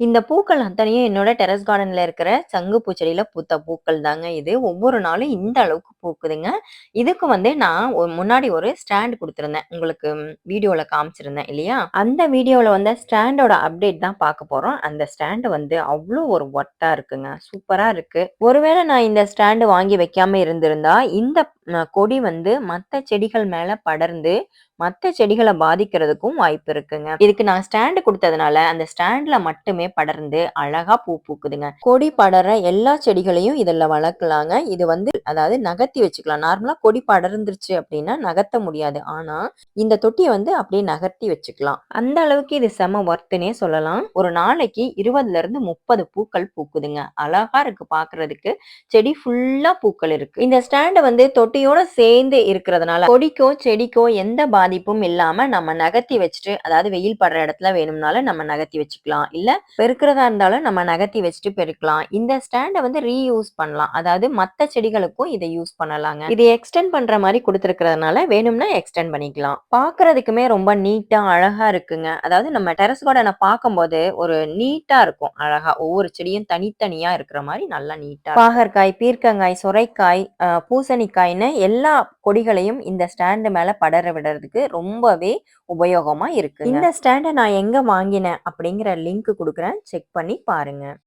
இந்த பூக்கள் அத்தனையும் என்னோட டெரஸ் கார்டன்ல இருக்கிற சங்கு பூச்செடியில பூத்த பூக்கள் தாங்க இது. ஒவ்வொரு நாளும் இந்த அளவுக்கு பூக்குதுங்க. இதுக்கு வந்து நான் முன்னாடி ஒரு ஸ்டாண்ட் குடுத்திருந்தேன். உங்களுக்கு வீடியோல காமிச்சிருந்தேன் இல்லையா? அந்த வீடியோல வந்த ஸ்டாண்டோட அப்டேட் தான் பார்க்க போறோம். அந்த ஸ்டாண்ட் வந்து அவ்ளோ ஒரு ஒர்த்தா இருக்குங்க. சூப்பரா இருக்கு. ஒருவேளை நான் இந்த ஸ்டாண்ட் வாங்கி வைக்காம இருந்திருந்தா, இந்த கொடி வந்து மத்த செடிகள் மேல படர்ந்து, மத்த செடிகள பாதிக்கிறதுக்கும் வாய்ப்பு இருக்குங்க. இதுக்கு நான் ஸ்டாண்ட் குடுத்ததுனால, அந்த ஸ்டாண்ட்ல மட்டுமே படர்ந்து அழகா பூ பூக்குதுங்க. கொடி படர்ற எல்லா செடிகளையும் இதுல வளர்க்கலாங்க. இது வந்து அதாவது நகர்த்தி வச்சுக்கலாம். நார்மலா கொடி படர்ந்துருச்சு அப்படின்னா நகர்த்த முடியாது. ஆனா, இந்த தொட்டிய வந்து அப்படியே நகர்த்தி வச்சுக்கலாம். அந்த அளவுக்கு இது செம ஒர்த்துன்னே சொல்லலாம். ஒரு நாளைக்கு 20ல இருந்து 30 பூக்கள் பூக்குதுங்க. அழகா இருக்கு பார்க்கறதுக்கு. செடி ஃபுல்லா பூக்கள் இருக்கு. இந்த ஸ்டாண்ட் வந்து தொட்டியோட சேர்ந்து இருக்கிறதுனால, கொடிக்கோ, செடிக்கோ எந்த பாதிப்பும் இல்லாம நம்ம நகர்த்தி வச்சுட்டு, அதாவது வெயில் படுற இடத்துல வேணும்னாலும் நம்ம நகர்த்தி வச்சுக்கலாம். இல்ல பெருக்கிறதா இருந்தாலும் நம்ம நகர்த்தி வச்சுட்டு பெருக்கலாம். இந்த ஸ்டாண்ட வந்து ரீயூஸ் பண்ணலாம். அதாவது மத்த செடிகளுக்கும் இத யூஸ் பண்ணலாங்க. இது எக்ஸ்டெண்ட் பண்ற மாரி குடுத்திருக்கிறதுனால வேணும்னா எக்ஸ்டெண்ட் பண்ணிக்கலாம். பார்க்கறதுக்குமே ரொம்ப நீட்டா, அழகா இருக்குங்க. அதாவது நம்ம டெரஸ் கார்டன பார்க்கும்போது ஒரு நீட்டா இருக்கும். அழகா ஒவ்வொரு செடியும் தனித்தனியா இருக்கிற மாரி நல்லா நீட்டா. பாகற்காய், பீர்க்கங்காய், சொரைக்காய், பூசணிக்காய்ன்னு எல்லா கொடிகளையும் இந்த ஸ்டாண்ட் மேல படர விடுறதுக்கு ரொம்பவே உபயோகமா இருக்குங்க. இந்த ஸ்டாண்ட நான் எங்க வாங்கினேன் அப்படிங்கிற லிங்க் குடுக்குறேன். செக் பண்ணி பாருங்க.